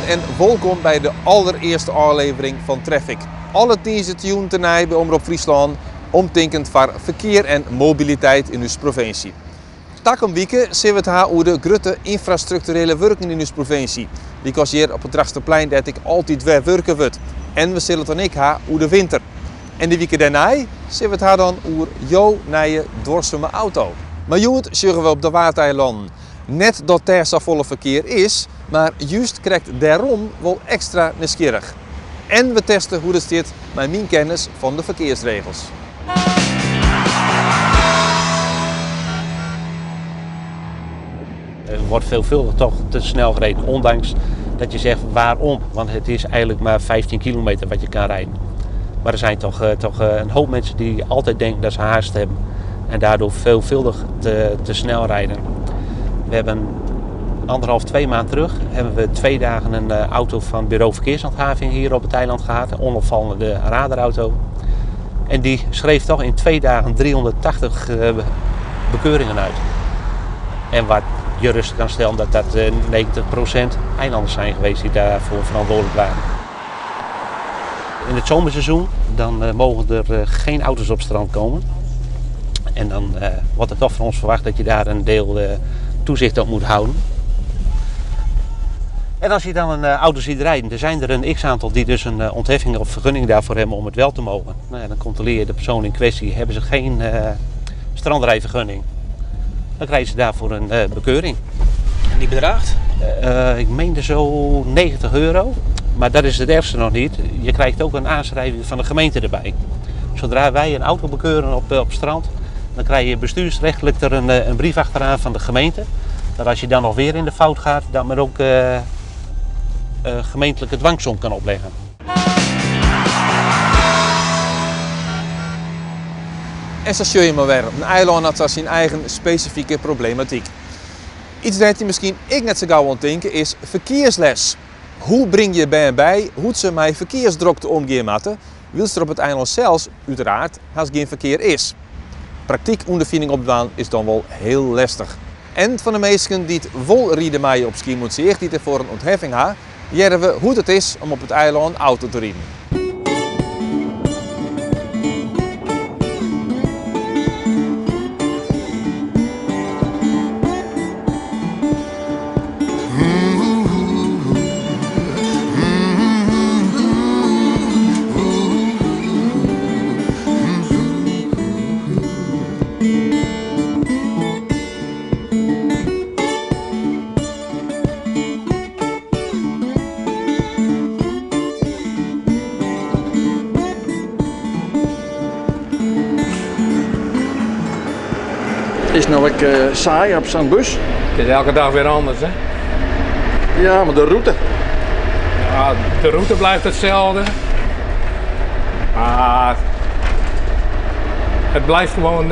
en welkom bij de allereerste aflevering van Traffic. Alle tune tenij bij Omroep Friesland, omtinkend voor verkeer en mobiliteit in uw provincie. Takom wieken zien we het haar over de grote infrastructurele werken in uw provincie. Die kost hier op het Drachtsterplein dat ik altijd weer werken wordt. En we zullen het dan ook haar over de winter. En de weken daarna zien we het haar dan over jouw nieuwe dwarseme auto. Maar joet zullen we op de Waardeilanden. Net dat daar zo volle verkeer is, maar juist krijgt daarom wel extra nieuwsgierig. En we testen hoe het zit met mijn kennis van de verkeersregels. Er wordt veelvuldig toch te snel gereden, ondanks dat je zegt waarom. Want het is eigenlijk maar 15 kilometer wat je kan rijden. Maar er zijn toch een hoop mensen die altijd denken dat ze haast hebben. En daardoor veelvuldig te snel rijden. We hebben 2 maanden terug hebben we 2 dagen een auto van Bureau Verkeershandhaving hier op het eiland gehad. Een onopvallende radarauto. En die schreef toch in 2 dagen 380 bekeuringen uit. En wat je rust kan stellen dat 90% eilanders zijn geweest die daarvoor verantwoordelijk waren. In het zomerseizoen dan mogen er geen auto's op strand komen. En dan wordt er toch van ons verwacht dat je daar een deel toezicht op moet houden. En als je dan een auto ziet rijden, er zijn er een x-aantal die dus een ontheffing of vergunning daarvoor hebben om het wel te mogen. Nou ja, dan controleer je de persoon in kwestie, hebben ze geen strandrijvergunning. Dan krijgen ze daarvoor een bekeuring. En die bedraagt? Ik meende zo €90. Maar dat is het ergste nog niet. Je krijgt ook een aanschrijving van de gemeente erbij. Zodra wij een auto bekeuren op strand, dan krijg je bestuursrechtelijk er een brief achteraan van de gemeente. Dat als je dan nog weer in de fout gaat, dat men ook gemeentelijke dwangsom kan opleggen. En zo zie je maar weer. Een eiland had zijn eigen specifieke problematiek. Iets dat je misschien ik net zo gauw aan denken is verkeersles. Hoe breng je bij hoe ze met verkeersdrukte omgaan moeten, wils er op het eiland zelfs uiteraard als geen verkeer is. Praktijk ondervinding opdwaan is dan wel heel lastig. En van de meesten die het wel rieden mij op ski moet zich, die ervoor een ontheffing hebben, leren we hoe het is om op het eiland een auto te rijden. Is nou ook saai op zo'n bus? Het is elke dag weer anders, hè? Ja, maar de route. Ja, de route blijft hetzelfde. Maar het blijft gewoon...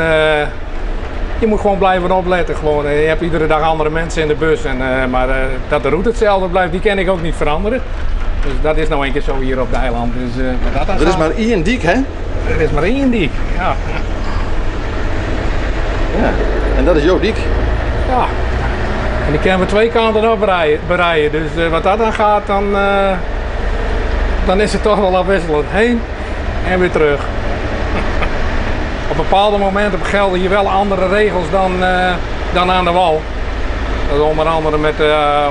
je moet gewoon blijven opletten. Gewoon. Je hebt iedere dag andere mensen in de bus. Maar dat de route hetzelfde blijft, die kan ik ook niet veranderen. Dus dat is nou een keer zo hier op het eiland. Dus, er is maar één diek, hè? Er is maar één diek, ja. Ja, en dat is jouw diek. Ja, en die kunnen we 2 kanten op bereiden. Dus wat dat dan gaat, dan is het toch wel afwisselend heen en weer terug. Op bepaalde momenten gelden hier wel andere regels dan aan de wal. Dat onder andere met,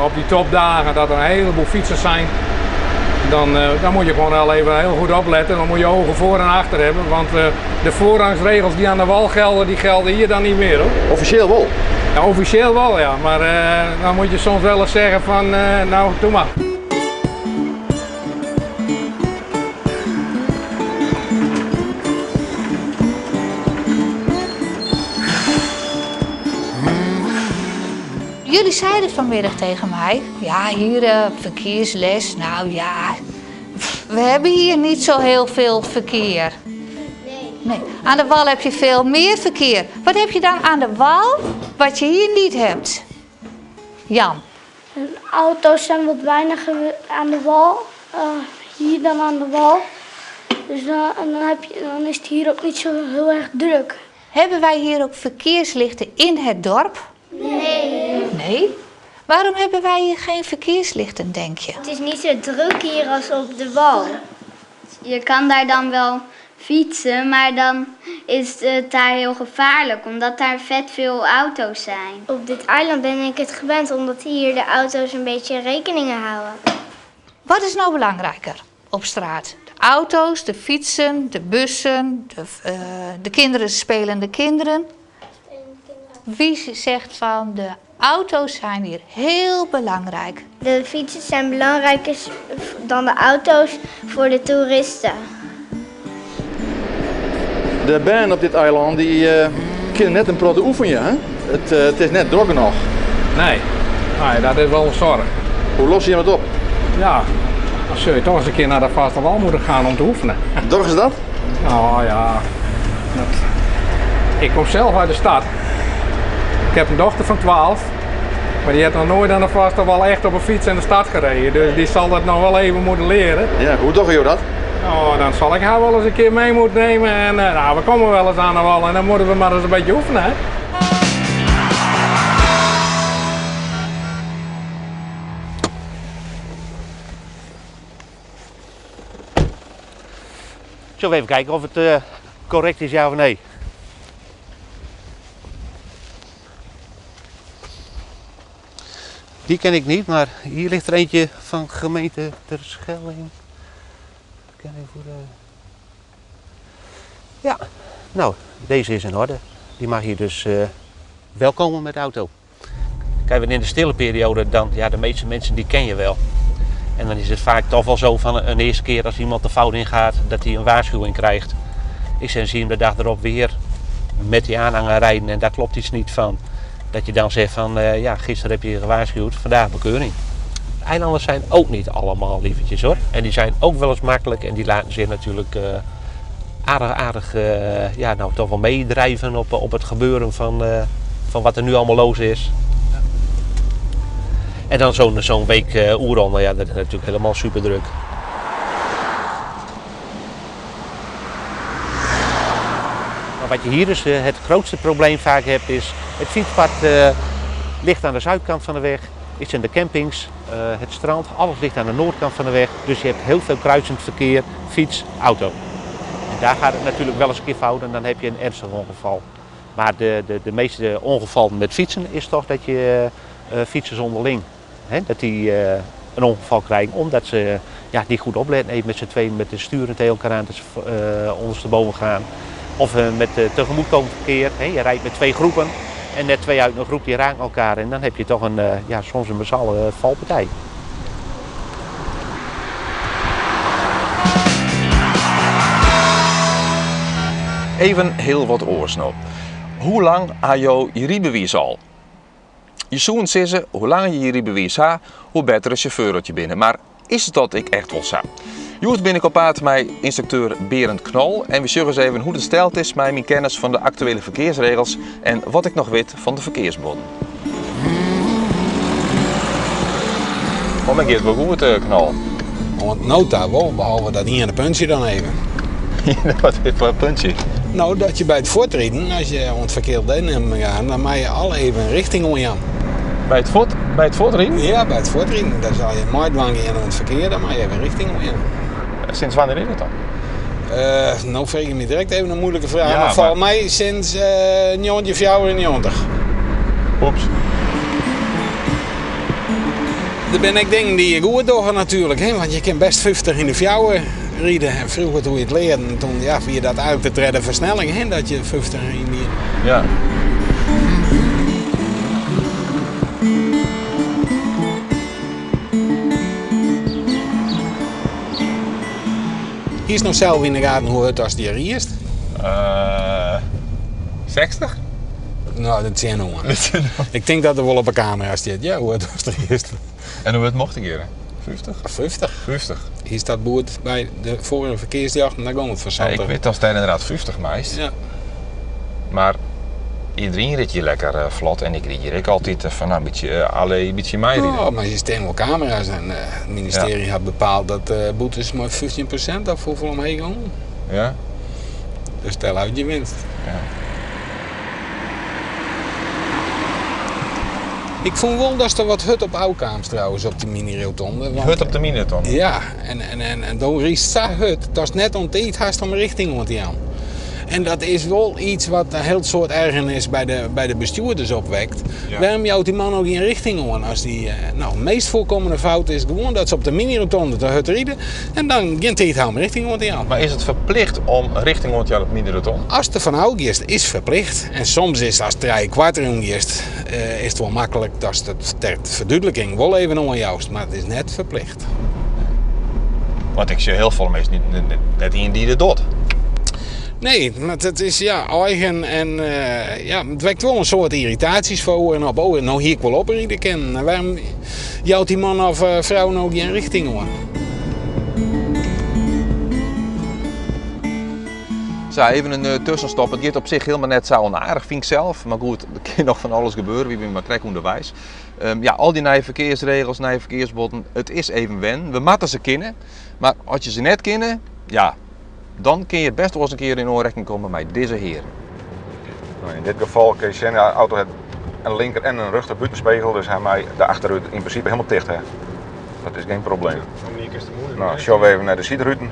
op die topdagen dat er een heleboel fietsers zijn. Dan moet je gewoon wel even heel goed opletten. Dan moet je ogen voor en achter hebben. Want de voorrangsregels die aan de wal gelden, die gelden hier dan niet meer, hoor. Officieel wel? Ja, officieel wel, ja. Maar dan moet je soms wel eens zeggen van, nou, doe maar. Jullie zeiden vanmiddag tegen mij, ja, hier verkeersles, nou ja, we hebben hier niet zo heel veel verkeer. Nee. Aan de wal heb je veel meer verkeer. Wat heb je dan aan de wal wat je hier niet hebt? Jan? Auto's zijn wat weinig aan de wal, hier dan aan de wal. Dus dan is het hier ook niet zo heel erg druk. Hebben wij hier ook verkeerslichten in het dorp? Nee. Nee? Waarom hebben wij hier geen verkeerslichten, denk je? Het is niet zo druk hier als op de wal. Je kan daar dan wel fietsen, maar dan is het daar heel gevaarlijk, omdat daar vet veel auto's zijn. Op dit eiland ben ik het gewend, omdat hier de auto's een beetje rekeningen houden. Wat is nou belangrijker op straat? De auto's, de fietsen, de bussen, de kinderen, spelende kinderen. Wie zegt van de auto's zijn hier heel belangrijk? De fietsen zijn belangrijker dan de auto's voor de toeristen. De baan op dit eiland die kan net een protte oefenen, hè? Het is net druk nog. Nee, dat is wel een zorg. Hoe los je het op? Ja, dan zul je toch eens een keer naar de vaste wal moeten gaan om te oefenen. Doch is dat? Nou ja, ik kom zelf uit de stad. Ik heb een dochter van 12, maar die heeft nog nooit aan de vaste wal echt op een fiets in de stad gereden. Dus die zal dat nog wel even moeten leren. Ja, hoe doch je dat? Nou, dan zal ik haar wel eens een keer mee moeten nemen en we komen wel eens aan de wal en dan moeten we maar eens een beetje oefenen. Hè? Zullen we even kijken of het correct is, ja of nee? Die ken ik niet, maar hier ligt er eentje van gemeente Terschelling. Kijken voor de... Ja, nou, deze is in orde. Die mag hier dus wel komen met de auto. Kijk, in de stille periode, dan, ja, de meeste mensen die ken je wel. En dan is het vaak toch wel zo van een eerste keer als iemand de fout ingaat, dat hij een waarschuwing krijgt. Ik zie hem de dag erop weer met die aanhanger rijden en daar klopt iets niet van. Dat je dan zegt van, ja, gisteren heb je gewaarschuwd, vandaag bekeuring. Eilanders zijn ook niet allemaal lievertjes hoor. En die zijn ook wel eens makkelijk en die laten zich natuurlijk aardig ja, nou, toch wel meedrijven op het gebeuren van wat er nu allemaal los is. En dan zo'n week Oeran, nou ja, dat is natuurlijk helemaal super druk. Maar wat je hier dus het grootste probleem vaak hebt is, het fietspad ligt aan de zuidkant van de weg, is in de campings, het strand, alles ligt aan de noordkant van de weg. Dus je hebt heel veel kruisend verkeer, fiets, auto. En daar gaat het natuurlijk wel eens een keer fout en dan heb je een ernstig ongeval. Maar de meeste ongevallen met fietsen is toch dat je fietsers onderling, hè, dat die een ongeval krijgen omdat ze ja, niet goed opletten, even met z'n tweeën met de sturen tegen elkaar aan, dat ze ondersteboven gaan. Of met tegemoetkomend verkeer, hè, je rijdt met twee groepen en net twee uit een groep die raken elkaar en dan heb je toch een, ja, soms een massale valpartij. Even heel wat oorsnel. Hoe lang had je rijbewijs al? Je zoen zeggen, hoe langer je rijbewijs hebt, hoe beter een chauffeur dat je binnen. Maar is het dat ik echt wel zo? Joet ben ik op paard met instructeur Berend Knol en we zullen eens even hoe het stelt is met mijn kennis van de actuele verkeersregels en wat ik nog weet van de verkeersboden. Kom ik eerst wel goed, Knol? Want nota wel, behalve dat hier aan de puntje dan even. Wat is voor een puntje? Nou, dat je bij het voortreden, als je aan het verkeerde deel gaat, dan mag je al even een richting omgaan. Bij het voortreden? Ja, bij het voortreden. Dan zal je maaidwang in het verkeer, dan mag je even een richting omgaan. Sinds wanneer is het dan? Nou vraag je me direct even een moeilijke vraag. Ja, maar volgens mij sinds 1994. Oeps. Er ben ik dingen die je goed doen natuurlijk, hè? Want je kan best 50 in de fjouwen rijden. En vroeger toen je het leerde, toen ja, via dat uit te treden versnelling, hè? Dat je 50 in die... Ja. Hier is nog zelf in de gaten hoe het als die er is. 60? Nou, dat zijn jongen. Ik denk dat er wel op een camera zit. Ja, hoe het was er eerst. En hoe het mocht ik hier? 50? 50. 50. Hier staat boord bij de vorige verkeersjacht en daar komt het Ja, verzand. ik weet dat het inderdaad 50 meest. Ja. Maar iedereen rijdt hier lekker vlot en ik rijd hier ook altijd van een beetje mij rijden. Oh, maar je staan wel camera's en het ministerie had bepaald dat boetes maar 15% of hoeveel omheen gaan. Ja? Dus stel uit je winst. Ja. Ik vond wel dat er wat hut op Oukamers trouwens op die mini-rotonde. Hut op de mini-rotonde? Ja, en door Riesta hut, dat is net om te iets om richting want aan. En dat is wel iets wat een heel soort ergernis bij de bestuurders opwekt. Ja. Waarom jouwt die man ook in richting aan? Als die, de meest voorkomende fout is gewoon dat ze op de mini-rotonde de hut rijden en dan geen tijd houden richting want aan. Maar is het verplicht om richting want op mini-rotonde? Als het van oud is verplicht. En soms is als het 3/4 is het wel makkelijk dat het ter verduidelijking wel even onjuist, maar het is net verplicht. Want ik zie heel veel mensen net in die er doet. Nee, maar het is eigen en het wekt wel een soort irritaties voor en op. Oh, nou hier ik wel oprijden kennen. Waarom jouwt die man of vrouw nou geen richting aan? Zo, even een tussenstop. Het gaat op zich helemaal net zo onaardig, vind ik zelf. Maar goed, er kan nog van alles gebeuren, wie ben maar trek onderwijs. Al die nieuwe verkeersregels, nieuwe verkeersboden, het is even wennen. We moeten ze kennen, maar als je ze net kennen, dan kun je best wel eens een keer in aanraking komen met deze heer. In dit geval kun je zien, de auto heeft een linker en een rechter buitenspiegel, dus hij mij de achteruit in principe helemaal dicht heeft. Dat is geen probleem. Nou, zien we even naar de zijruiten.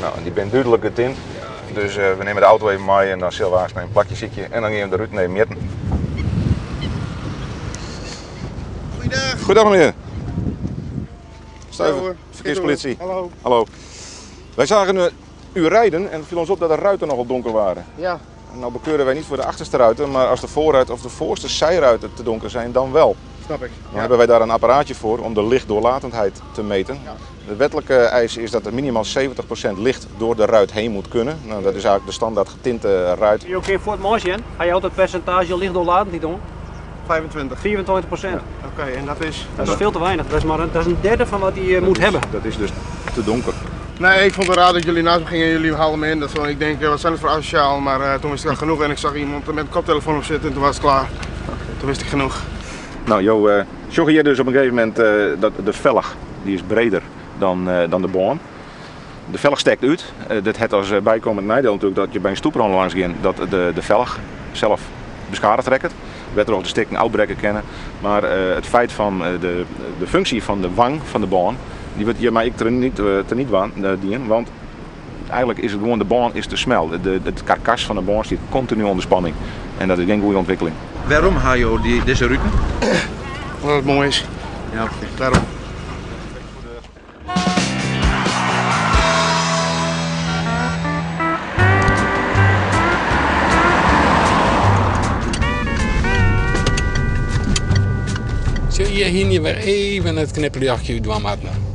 Nou, die ben duidelijk getint. Dus we nemen de auto even mee en dan zullen we een plakje zitje en dan gaan we de ruiten even meten. Goeiedag. Goedendag meneer. Stuiver, verkeerspolitie. Hallo. Hallo. Wij zagen u rijden en het viel ons op dat de ruiten nogal donker waren. Ja. Nou bekeuren wij niet voor de achterste ruiten, maar als de voorruit of de voorste zijruiten te donker zijn, dan wel. Snap ik. Dan hebben wij daar een apparaatje voor om de lichtdoorlatendheid te meten. Ja. De wettelijke eis is dat er minimaal 70% licht door de ruit heen moet kunnen. Nou, dat is eigenlijk de standaard getinte ruit. Je oké voor het marge, ga je altijd percentage lichtdoorlatend niet doen? 25. 24%. Oké, en dat is? Dat is veel te weinig. Dat is een derde van wat hij moet hebben. Dat is dus te donker. Nee, ik vond het raar dat jullie naast me gingen en jullie haalden me in. Ik denk, wat zijn het voor asociaal? Maar toen wist ik al genoeg en ik zag iemand met een koptelefoon op zitten en toen was het klaar. Toen wist ik genoeg. Nou Jo, zag je dus op een gegeven moment dat de velg die is breder dan de baan. De velg stekt uit. Dit heeft als bijkomend nadeel natuurlijk dat je bij een stoeprand langs gaat dat de velg zelf beschadigd raakt. We werden ook de stikking uitbreken kennen. Maar het feit van de functie van de wang van de baan, die wordt hiermee ik er niet dienen, want eigenlijk is het gewoon de baan is te smal. Het karkas van de baan zit continu onder spanning en dat is geen goede ontwikkeling. Waarom ga je deze route? Omdat het mooi is. Ja, daarom. Zie je hier weer even het knipperjachtje uit doen.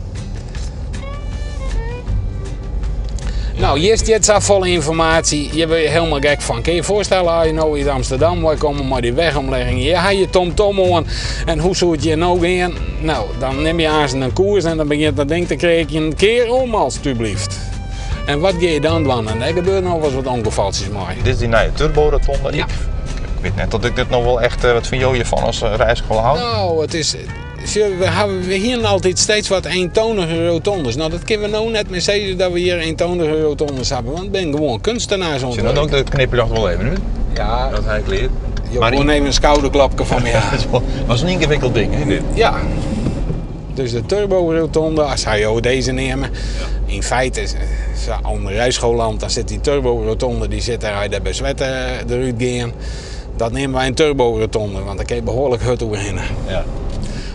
Nou, hier is zo volle informatie. Je bent helemaal gek van. Kun je je voorstellen, als je nou in Amsterdam, wij komen maar die wegomlegging. Je gaat je TomTom aan en hoe zou het je nou gaan? Nou, dan neem je aan een koers en dan begint dat ding te krijgen een keer om alstublieft. En wat ga je dan doen? En er gebeurt nog wel eens wat ongevalletjes mee. Dit is die nieuwe turbo-rotonde. Ja. Ik weet net dat ik dit nog wel echt, wat vind je van als reiziger houden? Nou, het is... We hebben hier altijd steeds wat eentonige rotondes. Nou, dat kunnen we nou net meer zeggen dat we hier eentonige rotondes hebben. Want ik ben gewoon kunstenaars Zie je dan ook de knipperjacht wel even nu? Ja. Dat hij leert. Maar gewoon even een schouderklapje van me. Dat was een ingewikkeld ding, hè? Dit. Ja. Dus de turbo-rotonde, als hij deze nemen. Ja. In feite is onder rijschoolland, dan zit die turbo-rotonde, die zit daar bij Zwetten eruit gaan. Dat nemen wij een turbo-rotonde, want daar kun je behoorlijk hut overheen. Ja.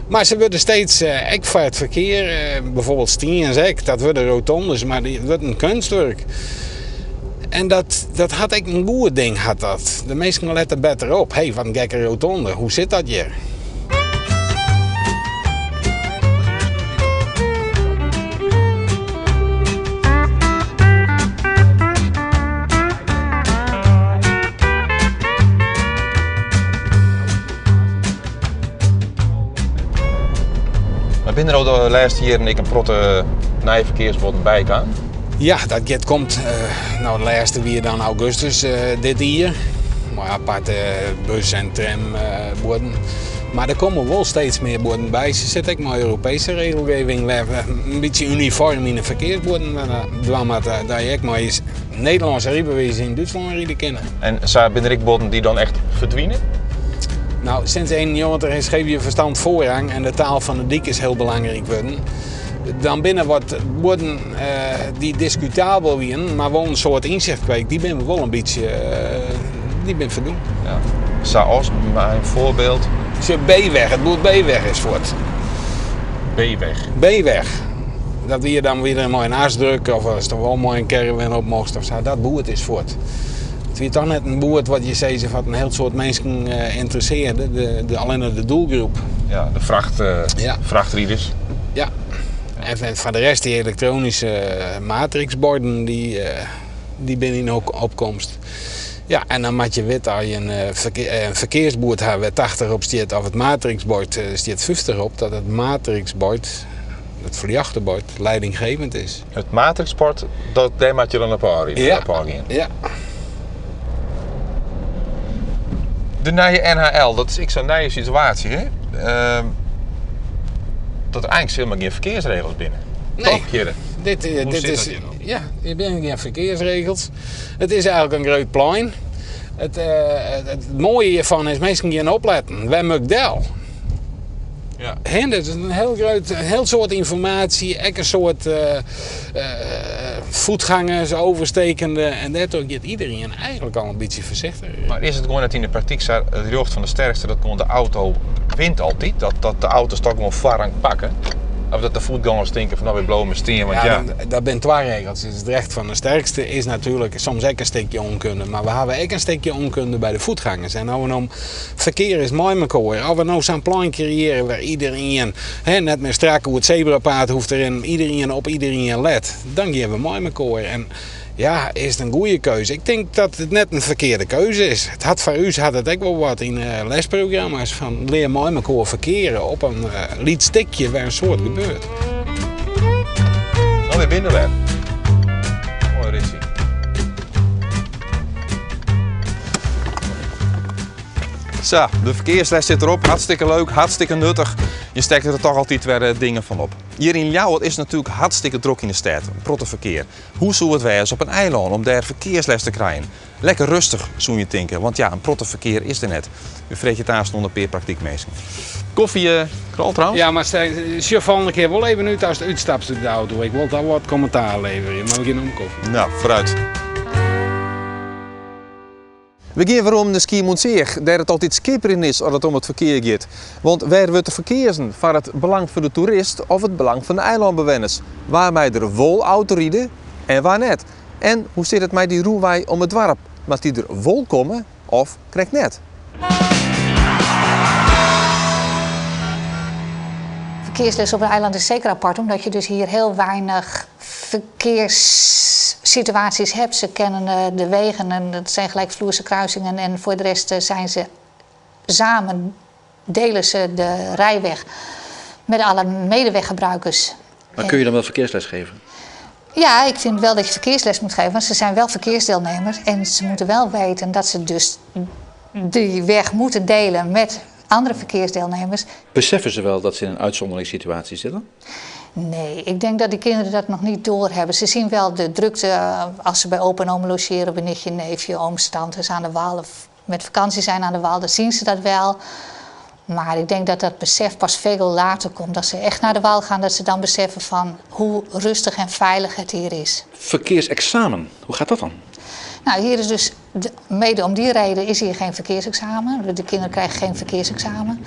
Maar ze worden steeds, ook voor het verkeer, bijvoorbeeld Stiens, dat worden rotondes, maar dat wordt een kunstwerk. En dat had ik een goede ding, had dat. De meesten letten beter op. Hé, wat een gekke rotonde, hoe zit dat hier? Ben er al de laatste jaren een protte nieuwe verkeersboden bij kan? Ja, dat komt de laatste weer dan augustus dit jaar. Maar aparte bus- en tramborden. Maar er komen wel steeds meer borden bij. Ze zitten ook maar Europese regelgeving. We hebben een beetje uniform in de verkeersborden. Dat je ook maar eens Nederlandse rijbewijs in Duitsland rijden kennen. En zijn er ook borden die dan echt verdwijnen? Nou, sinds 1991 is geef je verstand voorrang en de taal van de dik is heel belangrijk worden. Dan binnen wat woorden die discutabel zijn, maar wel een soort inzicht kweekt, die ben we wel een beetje die ben verdoen. Ja. Zoals, maar een voorbeeld. B-weg, het boert B-weg is voor het. B-weg. B-weg. Dat je dan weer een mooie asdruk of als er wel mooi een caravan op mocht of zo, dat boert is voor het. Het is toch net een boert wat je zei wat een heel soort mensen interesseerde, alleen de doelgroep. Ja, de vrachtrieders. Ja. En van de rest die elektronische matrixborden die binnen in opkomst. Ja, en dan moet je weten als je een verkeersbord hebt waar 80 op staat of het matrixbord staat 50 op, dat het matrixbord, het verjachterbord, leidinggevend is. Het matrixbord, daar moet je dan op aan. Ja. De nieuwe NHL, dat is zo'n nieuwe situatie, hè? Dat er eigenlijk helemaal geen verkeersregels binnen. Nee, toch, Gerrit? Dit is, ja, je bent geen verkeersregels. Het is eigenlijk een groot plein. Het mooie hiervan is mensen gaan opletten. Wij moeten del. Ja. En dat is een heel soort informatie, ook een soort voetgangers, overstekende en daardoor gaat iedereen eigenlijk al een beetje voorzichtig. Maar is het gewoon dat in de praktijk het jocht van de sterkste dat gewoon de auto wint altijd? Dat de auto's toch gewoon varang pakken? Of dat de voetgangers denken van nou weer blauw met steen? Want ja. Dat zijn twee regels. Het recht van de sterkste is natuurlijk soms ook een stukje onkunde. Maar we hebben ook een stukje onkunde bij de voetgangers. En als we nou verkeer is mooi met elkaar. Als we nou zo'n plan creëren waar iedereen net meer strak hoe het zebrapad hoeft erin, iedereen op iedereen let. Dan gaan we mooi met elkaar. En ja, is het een goede keuze? Ik denk dat het net een verkeerde keuze is. Het had voor u had het ook wel wat in lesprogramma's van leer mooi met elkaar verkeren op een liedstikje waar een soort gebeurt. Dan weer binnenweg. Mooi ritje. Zo, de verkeersles zit erop. Hartstikke leuk, hartstikke nuttig. Je steekt er toch altijd weer dingen van op. Hier in Ljouwert is natuurlijk hartstikke druk in de stad. Protte verkeer. Hoe zou het wezen op een eiland om daar verkeersles te krijgen? Lekker rustig, zou je denken. Want ja, een protte verkeer is er net. U vreet je thuis onder peer praktijkmeester. Koffie, knal trouwens? Ja, maar chauffeur volgende keer wel even uit als je uitstapt uit de auto. Ik wil daar wat commentaar leveren. Maar we gaan om koffie. Nou, vooruit. We gaan weer om de Ski Moentseeg, daar het altijd schipperin is als het om het verkeer gaat. Want waar wordt de verkeersen van het belang van de toerist of het belang van de eilandbewoners? Waarmee er wol auto rijden en waar net? En hoe zit het met die roewij om het dorp? Moet die er wol komen of krijgt net? Verkeersles op een eiland is zeker apart, omdat je dus hier heel weinig verkeerssituaties hebt. Ze kennen de wegen en dat zijn gelijkvloerse kruisingen en voor de rest zijn ze samen, delen ze de rijweg met alle medeweggebruikers. Maar kun je dan wel verkeersles geven? Ja, ik vind wel dat je verkeersles moet geven, want ze zijn wel verkeersdeelnemers en ze moeten wel weten dat ze dus die weg moeten delen met andere verkeersdeelnemers. Beseffen ze wel dat ze in een uitzonderingssituatie zitten? Nee, ik denk dat die kinderen dat nog niet doorhebben. Ze zien wel de drukte als ze bij opa en oma logeren, bij nichtje, neefje, ooms, tantes aan de Waal of met vakantie zijn aan de Waal. Dan zien ze dat wel. Maar ik denk dat dat besef pas veel later komt. Als ze echt naar de Waal gaan, dat ze dan beseffen van hoe rustig en veilig het hier is. Verkeersexamen, hoe gaat dat dan? Nou, hier is dus, mede om die reden is hier geen verkeersexamen. De kinderen krijgen geen verkeersexamen.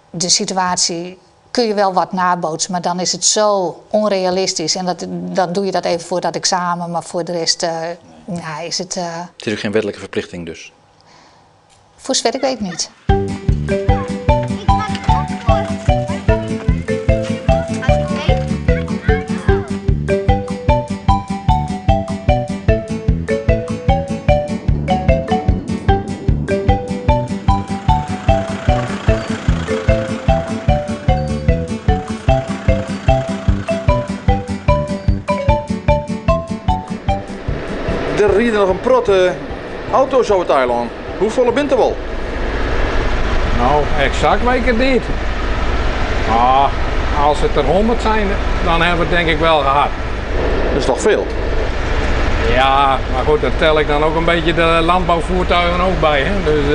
De situatie kun je wel wat nabootsen, maar dan is het zo onrealistisch. En dan doe je dat even voor dat examen, maar voor de rest is het... Het is ook geen wettelijke verplichting dus? Voor zover ik weet niet. Er rijden nog een protte auto's over het eiland. Hoeveel bent er wel? Nou, exact weet ik het niet. Maar als het er 100 zijn, dan hebben we het denk ik wel gehad. Dat is toch veel? Ja, maar goed, daar tel ik dan ook een beetje de landbouwvoertuigen ook bij. Hè? Dus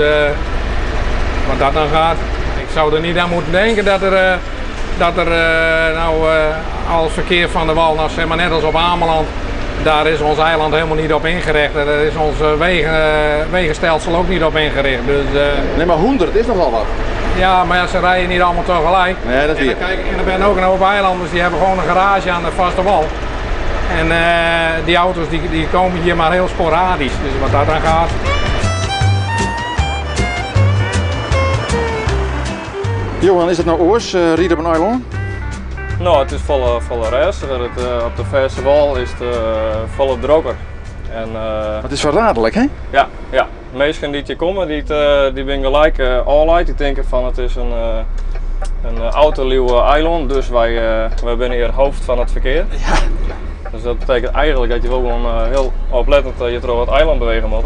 wat dat dan gaat. Ik zou er niet aan moeten denken dat er als verkeer van de wal, nou zeg maar net als op Ameland, daar is ons eiland helemaal niet op ingericht. Daar is ons wegenstelsel ook niet op ingericht. Dus, nee, maar 100 is nogal wat. Ja, maar ja, ze rijden niet allemaal tegelijk. Nee, dat weer. En er zijn ook een hoop eilanders die hebben gewoon een garage aan de vaste wal. En die auto's die komen hier maar heel sporadisch. Dus wat dat dan gaat. Johan, is het nou oors, rieden op een eiland? Nou, het is volle rest. Op de verse wal is het volle droger. Het is verraderlijk, hè? Ja. De meesten die hier komen, die zijn gelijk all-uit. Die denken van het is een autoluwe eiland, dus wij zijn hier hoofd van het verkeer. Ja. Dus dat betekent eigenlijk dat je wel gewoon heel oplettend je door het eiland bewegen moet.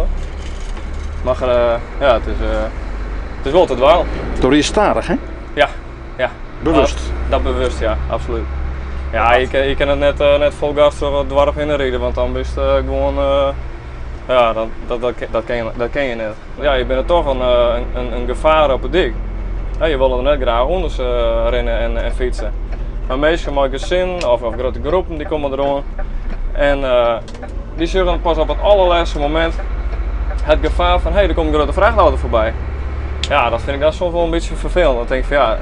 Maar het is wel te dwaal. Door je stadig, hè? Ja. Bewust? Dat bewust, ja, absoluut. Ja, je kan het net vol gas door het dwarf inrijden, want dan is het gewoon, dat ken je net. Ja, je bent er toch een gevaar op het dik. Ja, je wil er net graag onder rennen en fietsen. Maar meestal maken gezin of grote groepen die komen eraan en die zorgen pas op het allerlaatste moment het gevaar van er komt een grote vrachtauto voorbij. Ja, dat vind ik dan soms wel een beetje vervelend. Dan denk ik van ja,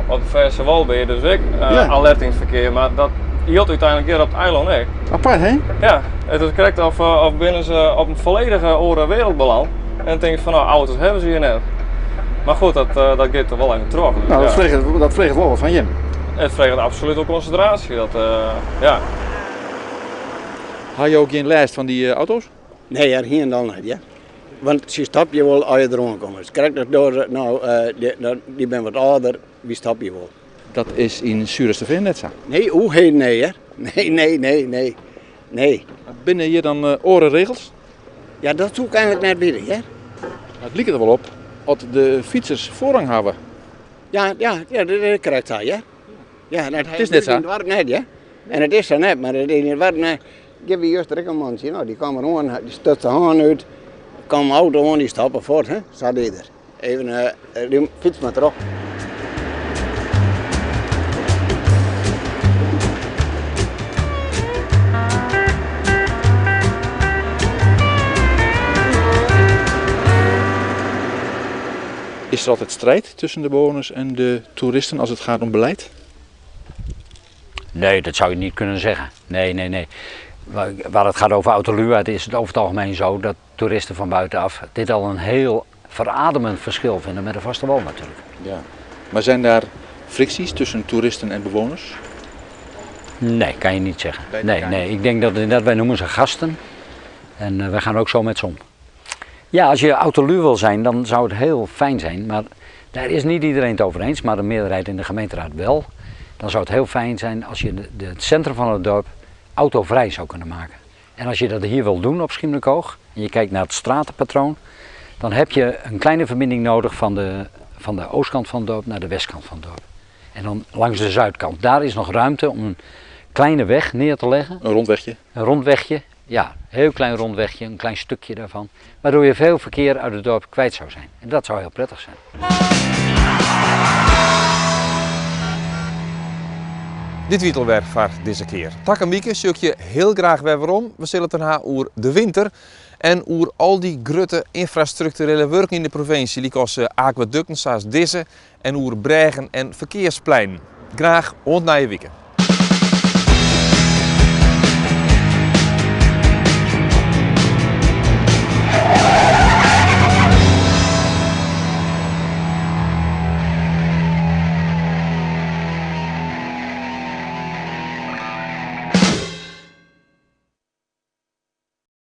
op de verse wal ben je dus ik alert in het verkeer, maar dat hield uiteindelijk hier op het eiland echt. Apart, hè? Ja, het is correct of binnen ze op een volledige andere wereld beland. En dan denk ik van auto's hebben ze hier net. Maar goed, dat gaat er wel even terug. Dus, nou, dat vreegt wel wat van je. Het vreegt absoluut ook concentratie. Had je ook geen lijst van die auto's? Nee, er hier dan niet, ja. Want ze stap je wel als je eraan komt. Dus krijg dat door, die ben wat ouder, wie stap je wel. Dat is in Suresterveen net zo? Nee, hoe heet nee, hè? Nee. Binnen hier dan orenregels? Ja, dat doe ik eigenlijk net binnen, hè? Het lijkt er wel op dat de fietsers voorrang hebben. Ja, dat krijgt hij, hè? Ja, het is net zo. Net, ja? En het is zo net, maar het is niet waar. Nee. Ik heb juist een man, nou, die kwam er aan, die stut de haan uit. Er kwam een auto aan, die stappen voort, hè? Zat hij er. Even fiets maar erop. Is er altijd strijd tussen de bewoners en de toeristen als het gaat om beleid? Nee, dat zou je niet kunnen zeggen. Nee. Waar het gaat over autoluwheid is het over het algemeen zo dat toeristen van buitenaf dit al een heel verademend verschil vinden met de vaste wal natuurlijk. Ja. Maar zijn daar fricties tussen toeristen en bewoners? Nee, kan je niet zeggen. Nee. Ik denk dat wij noemen ze gasten en wij gaan ook zo met ze om. Ja, als je autoluw wil zijn, dan zou het heel fijn zijn, maar daar is niet iedereen het over eens, maar de meerderheid in de gemeenteraad wel. Dan zou het heel fijn zijn als je het centrum van het dorp autovrij zou kunnen maken. En als je dat hier wil doen op Schiermonnikoog en je kijkt naar het stratenpatroon, dan heb je een kleine verbinding nodig van de oostkant van het dorp naar de westkant van het dorp. En dan langs de zuidkant. Daar is nog ruimte om een kleine weg neer te leggen. Een rondwegje? Een rondwegje, ja. Een heel klein rondwegje, een klein stukje daarvan. Waardoor je veel verkeer uit het dorp kwijt zou zijn. En dat zou heel prettig zijn. Dit wietelwerk voor deze keer. Tak en Mieke zoek je heel graag weer waarom. We zullen het erna over de winter en over al die grote infrastructurele werken in de provincie. Die kosten aquaducten zoals deze en over bregen en verkeerspleinen. Graag ontnaaien wieken.